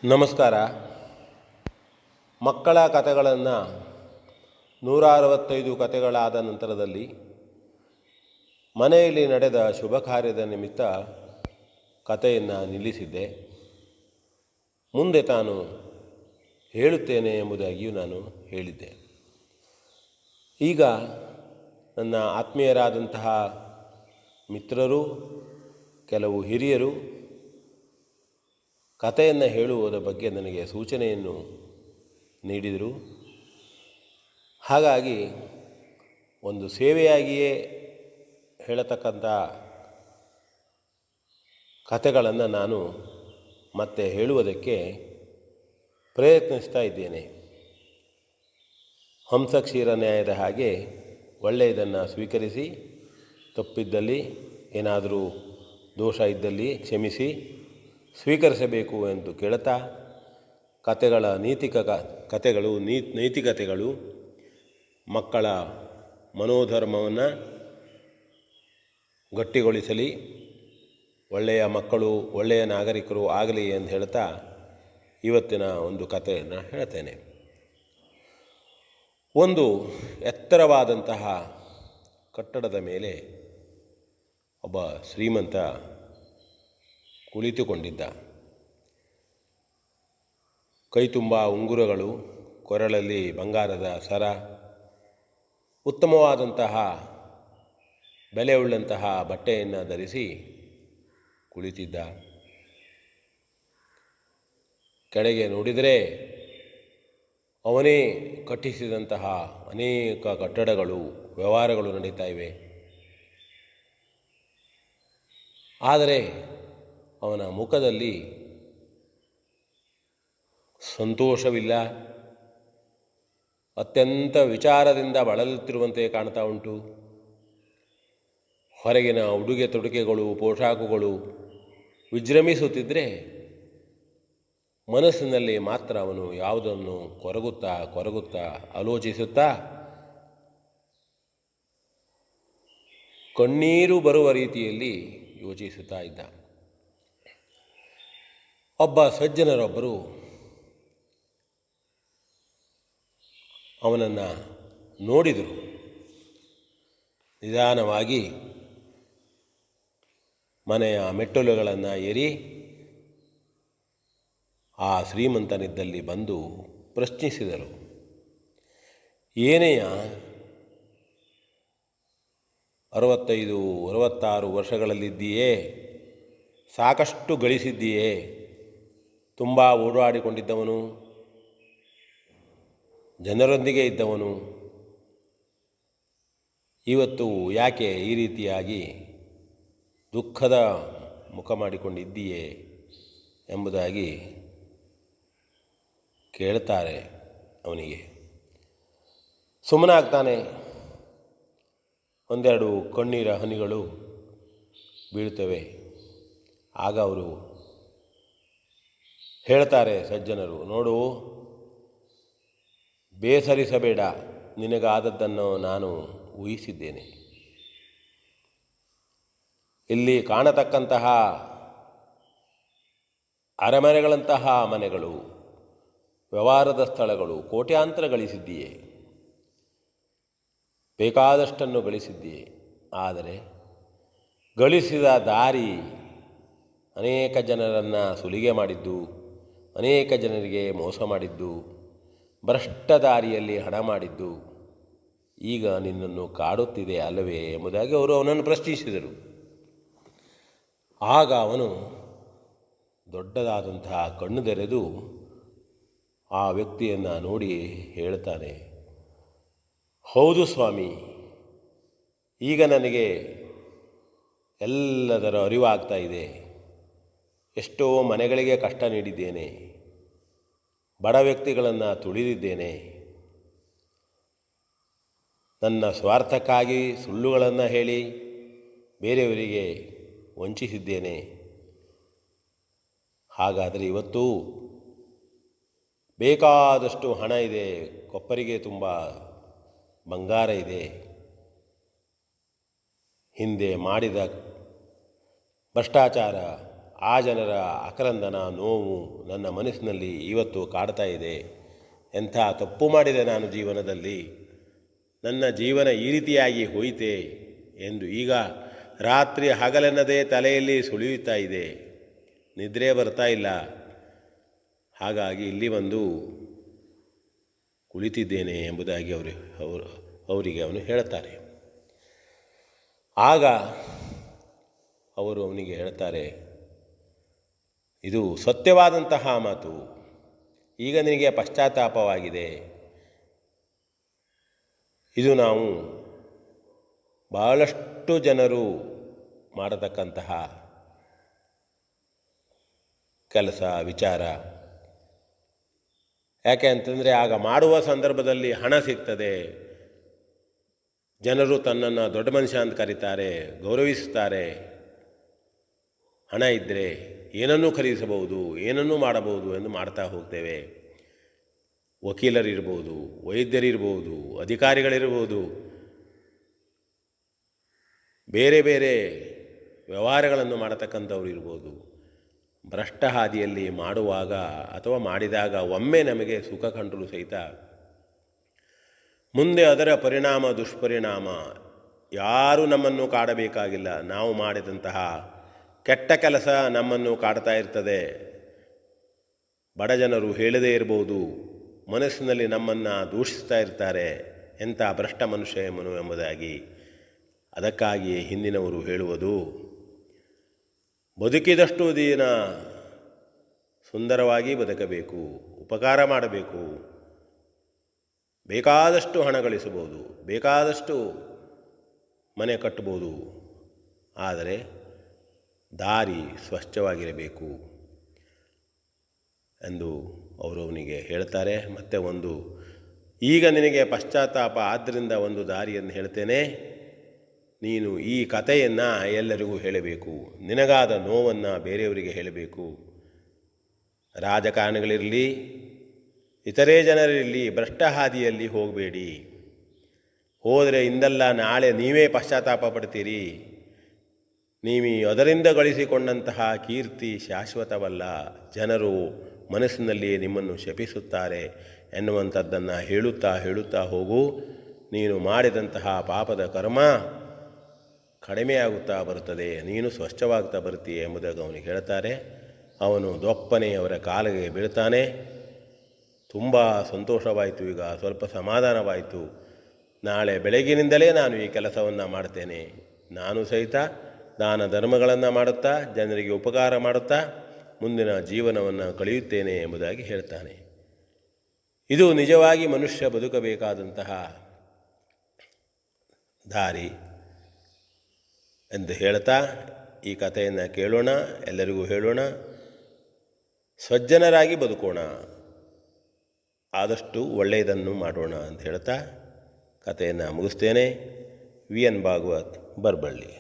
ನಮಸ್ಕಾರ. ಮಕ್ಕಳ ಕಥೆಗಳನ್ನು 165 ಕಥೆಗಳಾದ ನಂತರದಲ್ಲಿ ಮನೆಯಲ್ಲಿ ನಡೆದ ಶುಭ ಕಾರ್ಯದ ನಿಮಿತ್ತ ಕಥೆಯನ್ನು ನಿಲ್ಲಿಸಿದ್ದೆ. ಮುಂದೆ ತಾನು ಹೇಳುತ್ತೇನೆ ಎಂಬುದಾಗಿಯೂ ನಾನು ಹೇಳಿದ್ದೆ. ಈಗ ನನ್ನ ಆತ್ಮೀಯರಾದಂತಹ ಮಿತ್ರರು, ಕೆಲವು ಹಿರಿಯರು ಕಥೆಯನ್ನು ಹೇಳುವುದರ ಬಗ್ಗೆ ನನಗೆ ಸೂಚನೆಯನ್ನು ನೀಡಿದರು. ಹಾಗಾಗಿ ಒಂದು ಸೇವೆಯಾಗಿಯೇ ಹೇಳತಕ್ಕಂಥ ಕಥೆಗಳನ್ನು ನಾನು ಮತ್ತೆ ಹೇಳುವುದಕ್ಕೆ ಪ್ರಯತ್ನಿಸ್ತಾ ಇದ್ದೇನೆ. ಹಂಸ ಕ್ಷೀರ ನ್ಯಾಯದ ಹಾಗೆ ಒಳ್ಳೆಯದನ್ನು ಸ್ವೀಕರಿಸಿ, ತಪ್ಪಿದ್ದಲ್ಲಿ ಏನಾದರೂ ದೋಷ ಇದ್ದಲ್ಲಿ ಕ್ಷಮಿಸಿ ಸ್ವೀಕರಿಸಬೇಕು ಎಂದು ಕೇಳುತ್ತಾ, ಕಥೆಗಳ ನೈತಿಕತೆಗಳು ಮಕ್ಕಳ ಮನೋಧರ್ಮವನ್ನು ಗಟ್ಟಿಗೊಳಿಸಲಿ, ಒಳ್ಳೆಯ ಮಕ್ಕಳು ಒಳ್ಳೆಯ ನಾಗರಿಕರು ಆಗಲಿ ಎಂದು ಹೇಳ್ತಾ ಇವತ್ತಿನ ಒಂದು ಕಥೆಯನ್ನು ಹೇಳ್ತೇನೆ. ಒಂದು ಎತ್ತರವಾದಂತಹ ಕಟ್ಟಡದ ಮೇಲೆ ಒಬ್ಬ ಶ್ರೀಮಂತ ಕುಳಿತುಕೊಂಡಿದ್ದ. ಕೈ ತುಂಬ ಉಂಗುರಗಳು, ಕೊರಳಲ್ಲಿ ಬಂಗಾರದ ಸರ, ಉತ್ತಮವಾದಂತಹ ಬೆಲೆಯುಳ್ಳಂತಹ ಬಟ್ಟೆಯನ್ನು ಧರಿಸಿ ಕುಳಿತಿದ್ದ. ಕೆಳಗೆ ನೋಡಿದರೆ ಅವನೇ ಕಟ್ಟಿಸಿದಂತಹ ಅನೇಕ ಕಟ್ಟಡಗಳು, ವ್ಯವಹಾರಗಳು ನಡೀತಾ ಇವೆ. ಆದರೆ ಅವನ ಮುಖದಲ್ಲಿ ಸಂತೋಷವಿಲ್ಲ. ಅತ್ಯಂತ ವಿಚಾರದಿಂದ ಬಳಲುತ್ತಿರುವಂತೆ ಕಾಣ್ತಾ ಉಂಟು. ಹೊರಗಿನ ಉಡುಗೆ ತೊಡುಗೆಗಳು, ಪೋಷಾಕುಗಳು ವಿಜೃಂಭಿಸುತ್ತಿದ್ದರೆ ಮನಸ್ಸಿನಲ್ಲಿ ಮಾತ್ರ ಅವನು ಯಾವುದನ್ನು ಕೊರಗುತ್ತಾ ಆಲೋಚಿಸುತ್ತಾ ಕಣ್ಣೀರು ಬರುವ ರೀತಿಯಲ್ಲಿ ಯೋಚಿಸುತ್ತಾ ಇದ್ದ. ಒಬ್ಬ ಸಜ್ಜನರೊಬ್ಬರು ಅವನನ್ನು ನೋಡಿದರು. ನಿಧಾನವಾಗಿ ಮನೆಯ ಮೆಟ್ಟಲುಗಳನ್ನು ಏರಿ ಆ ಶ್ರೀಮಂತನಿದ್ದಲ್ಲಿ ಬಂದು ಪ್ರಶ್ನಿಸಿದರು. ಏನೆಯ 65-66 ವರ್ಷಗಳಲ್ಲಿದ್ದೀಯೇ? ಸಾಕಷ್ಟು ಗಳಿಸಿದ್ದೀಯೇ? ತುಂಬ ಓಡಾಡಿಕೊಂಡಿದ್ದವನು, ಜನರೊಂದಿಗೆ ಇದ್ದವನು. ಇವತ್ತು ಯಾಕೆ ಈ ರೀತಿಯಾಗಿ ದುಃಖದ ಮುಖ ಮಾಡಿಕೊಂಡಿದ್ದೀಯೇ ಎಂಬುದಾಗಿ ಕೇಳ್ತಾರೆ ಅವನಿಗೆ. ಸುಮ್ಮನಾಗ್ತಾನೆ. ಒಂದೆರಡು ಕಣ್ಣೀರ ಹನಿಗಳು ಬೀಳ್ತವೆ. ಆಗ ಅವರು ಹೇಳ್ತಾರೆ ಸಜ್ಜನರು, ನೋಡು, ಬೇಸರಿಸಬೇಡ, ನಿನಗಾದದ್ದನ್ನು ನಾನು ಊಹಿಸಿದ್ದೇನೆ. ಇಲ್ಲಿ ಕಾಣತಕ್ಕಂತಹ ಅರಮನೆಗಳಂತಹ ಮನೆಗಳು, ವ್ಯವಹಾರದ ಸ್ಥಳಗಳು ಕೋಟ್ಯಾಂತರ ಗಳಿಸಿದ್ದೀಯೆ, ಬೇಕಾದಷ್ಟನ್ನು ಗಳಿಸಿದ್ದೀಯೆ. ಆದರೆ ಗಳಿಸಿದ ದಾರಿ ಅನೇಕ ಜನರನ್ನು ಸುಲಿಗೆ ಮಾಡಿದ್ದು, ಅನೇಕ ಜನರಿಗೆ ಮೋಸ ಮಾಡಿದ್ದು, ಭ್ರಷ್ಟ ದಾರಿಯಲ್ಲಿ ಹಣ ಮಾಡಿದ್ದು ಈಗ ನಿನ್ನನ್ನು ಕಾಡುತ್ತಿದೆ ಅಲ್ಲವೇ ಎಂಬುದಾಗಿ ಅವರು ಅವನನ್ನು ಪ್ರಶ್ನಿಸಿದರು. ಆಗ ಅವನು ದೊಡ್ಡದಾದಂತಹ ಕಣ್ಣು ತೆರೆದು ಆ ವ್ಯಕ್ತಿಯನ್ನು ನೋಡಿ ಹೇಳ್ತಾನೆ, ಹೌದು ಸ್ವಾಮಿ, ಈಗ ನನಗೆ ಎಲ್ಲದರ ಅರಿವಾಗ್ತಾ ಇದೆ. ಎಷ್ಟೋ ಮನೆಗಳಿಗೆ ಕಷ್ಟ ನೀಡಿದ್ದೇನೆ, ಬಡ ವ್ಯಕ್ತಿಗಳನ್ನು ತುಳಿದಿದ್ದೇನೆ, ನನ್ನ ಸ್ವಾರ್ಥಕ್ಕಾಗಿ ಸುಳ್ಳುಗಳನ್ನು ಹೇಳಿ ಬೇರೆಯವರಿಗೆ ವಂಚಿಸಿದ್ದೇನೆ. ಹಾಗಾದರೆ ಇವತ್ತು ಬೇಕಾದಷ್ಟು ಹಣ ಇದೆ, ಕೊಪ್ಪರಿಗೆ ತುಂಬ ಬಂಗಾರ ಇದೆ. ಹಿಂದೆ ಮಾಡಿದ ಭ್ರಷ್ಟಾಚಾರ, ಆ ಜನರ ಆಕ್ರಂದನ ನೋವು ನನ್ನ ಮನಸ್ಸಿನಲ್ಲಿ ಇವತ್ತು ಕಾಡ್ತಾ ಇದೆ. ಎಂಥ ತಪ್ಪು ಮಾಡಿದೆ ನಾನು ಜೀವನದಲ್ಲಿ, ನನ್ನ ಜೀವನ ಈ ರೀತಿಯಾಗಿ ಹೋಯಿತೆ ಎಂದು ಈಗ ರಾತ್ರಿ ಹಗಲೆನ್ನದೇ ತಲೆಯಲ್ಲಿ ಸುಳಿಯುತ್ತಾ ಇದೆ. ನಿದ್ರೆ ಬರ್ತಾ ಇಲ್ಲ. ಹಾಗಾಗಿ ಇಲ್ಲಿ ಬಂದು ಕುಳಿತಿದ್ದೇನೆ ಎಂಬುದಾಗಿ ಅವರಿಗೆ ಅವನು ಹೇಳ್ತಾರೆ. ಆಗ ಅವರು ಅವನಿಗೆ ಹೇಳ್ತಾರೆ, ಇದು ಸತ್ಯವಾದಂತಹ ಮಾತು. ಈಗ ನಿನಗೆ ಪಶ್ಚಾತ್ತಾಪವಾಗಿದೆ. ಇದು ನಾವು ಬಹಳಷ್ಟು ಜನರು ಮಾಡತಕ್ಕಂತಹ ಕೆಲಸ, ವಿಚಾರ. ಯಾಕೆ ಅಂತಂದರೆ ಆಗ ಮಾಡುವ ಸಂದರ್ಭದಲ್ಲಿ ಹಣ ಸಿಗ್ತದೆ, ಜನರು ತನ್ನನ್ನು ದೊಡ್ಡ ಮನುಷ್ಯ ಅಂತ ಕರೀತಾರೆ, ಗೌರವಿಸ್ತಾರೆ. ಹಣ ಇದ್ದರೆ ಏನನ್ನೂ ಖರೀದಿಸಬಹುದು, ಏನನ್ನೂ ಮಾಡಬಹುದು ಎಂದು ಮಾಡ್ತಾ ಹೋಗ್ತೇವೆ. ವಕೀಲರಿರ್ಬೋದು, ವೈದ್ಯರಿರ್ಬೋದು, ಅಧಿಕಾರಿಗಳಿರ್ಬೋದು, ಬೇರೆ ಬೇರೆ ವ್ಯವಹಾರಗಳನ್ನು ಮಾಡತಕ್ಕಂಥವ್ರು ಇರ್ಬೋದು. ಭ್ರಷ್ಟ ಹಾದಿಯಲ್ಲಿ ಮಾಡುವಾಗ ಅಥವಾ ಮಾಡಿದಾಗ ಒಮ್ಮೆ ನಮಗೆ ಸುಖ ಕಂಡರೂ ಸಹಿತ ಮುಂದೆ ಅದರ ಪರಿಣಾಮ, ದುಷ್ಪರಿಣಾಮ ಯಾರೂ ನಮ್ಮನ್ನು ಕಾಡಬೇಕಾಗಿಲ್ಲ. ನಾವು ಮಾಡಿದಂತಹ ಕೆಟ್ಟ ಕೆಲಸ ನಮ್ಮನ್ನು ಕಾಡ್ತಾ ಇರ್ತದೆ. ಬಡ ಜನರು ಹೇಳದೇ ಇರ್ಬೋದು, ಮನಸ್ಸಿನಲ್ಲಿ ನಮ್ಮನ್ನು ದೂಷಿಸ್ತಾ ಇರ್ತಾರೆ, ಎಂಥ ಭ್ರಷ್ಟ ಮನುಷ್ಯ ಎಂಬುದಾಗಿ. ಅದಕ್ಕಾಗಿಯೇ ಹಿಂದಿನವರು ಹೇಳುವುದು, ಬದುಕಿದಷ್ಟು ದಿನ ಸುಂದರವಾಗಿ ಬದುಕಬೇಕು, ಉಪಕಾರ ಮಾಡಬೇಕು, ಬೇಕಾದಷ್ಟು ಹಣ ಗಳಿಸಬಹುದು, ಬೇಕಾದಷ್ಟು ಮನೆ ಕಟ್ಟಬಹುದು, ಆದರೆ ದಾರಿ ಸ್ವಚ್ಛವಾಗಿರಬೇಕು ಎಂದು ಅವರು ಅವನಿಗೆ ಹೇಳ್ತಾರೆ. ಮತ್ತು ಈಗ ನಿನಗೆ ಪಶ್ಚಾತ್ತಾಪ, ಆದ್ದರಿಂದ ಒಂದು ದಾರಿಯನ್ನು ಹೇಳ್ತೇನೆ. ನೀನು ಈ ಕಥೆಯನ್ನು ಎಲ್ಲರಿಗೂ ಹೇಳಬೇಕು, ನಿನಗಾದ ನೋವನ್ನು ಬೇರೆಯವರಿಗೆ ಹೇಳಬೇಕು. ರಾಜಕಾರಣಿಗಳಿರಲಿ, ಇತರೇ ಜನರಿರಲಿ, ಭ್ರಷ್ಟ ಹಾದಿಯಲ್ಲಿ ಹೋಗಬೇಡಿ. ಹೋದರೆ ಇಂದಲ್ಲ ನಾಳೆ ನೀವೇ ಪಶ್ಚಾತ್ತಾಪ ಪಡ್ತೀರಿ. ನೀವು ಅದರಿಂದ ಗಳಿಸಿಕೊಂಡಂತಹ ಕೀರ್ತಿ ಶಾಶ್ವತವಲ್ಲ, ಜನರು ಮನಸ್ಸಿನಲ್ಲಿ ನಿಮ್ಮನ್ನು ಶಪಿಸುತ್ತಾರೆ ಎನ್ನುವಂಥದ್ದನ್ನು ಹೇಳುತ್ತಾ ಹೇಳುತ್ತಾ ಹೋಗು. ನೀನು ಮಾಡಿದಂತಹ ಪಾಪದ ಕರ್ಮ ಕಡಿಮೆಯಾಗುತ್ತಾ ಬರುತ್ತದೆ, ನೀನು ಸ್ವಚ್ಛವಾಗ್ತಾ ಬರ್ತೀಯ ಎಂಬುದಾಗಿ ಅವನಿಗೆ ಹೇಳ್ತಾರೆ. ಅವನು ದೊಪ್ಪನೆ ಅವರ ಕಾಲಿಗೆ ಬೀಳ್ತಾನೆ. ತುಂಬ ಸಂತೋಷವಾಯಿತು, ಈಗ ಸ್ವಲ್ಪ ಸಮಾಧಾನವಾಯಿತು. ನಾಳೆ ಬೆಳಗಿನಿಂದಲೇ ನಾನು ಈ ಕೆಲಸವನ್ನು ಮಾಡ್ತೇನೆ. ನಾನು ಸಹಿತ ದಾನ ಧರ್ಮಗಳನ್ನು ಮಾಡುತ್ತಾ ಜನರಿಗೆ ಉಪಕಾರ ಮಾಡುತ್ತಾ ಮುಂದಿನ ಜೀವನವನ್ನು ಕಳೆಯುತ್ತೇನೆ ಎಂಬುದಾಗಿ ಹೇಳ್ತಾನೆ. ಇದು ನಿಜವಾಗಿ ಮನುಷ್ಯ ಬದುಕಬೇಕಾದಂತಹ ದಾರಿ ಎಂದು ಹೇಳ್ತಾ ಈ ಕಥೆಯನ್ನು ಕೇಳೋಣ, ಎಲ್ಲರಿಗೂ ಹೇಳೋಣ, ಸಜ್ಜನರಾಗಿ ಬದುಕೋಣ, ಆದಷ್ಟು ಒಳ್ಳೆಯದನ್ನು ಮಾಡೋಣ ಅಂತ ಹೇಳ್ತಾ ಕಥೆಯನ್ನು ಮುಗಿಸ್ತೇನೆ. V N Bhagavat, Baraballi.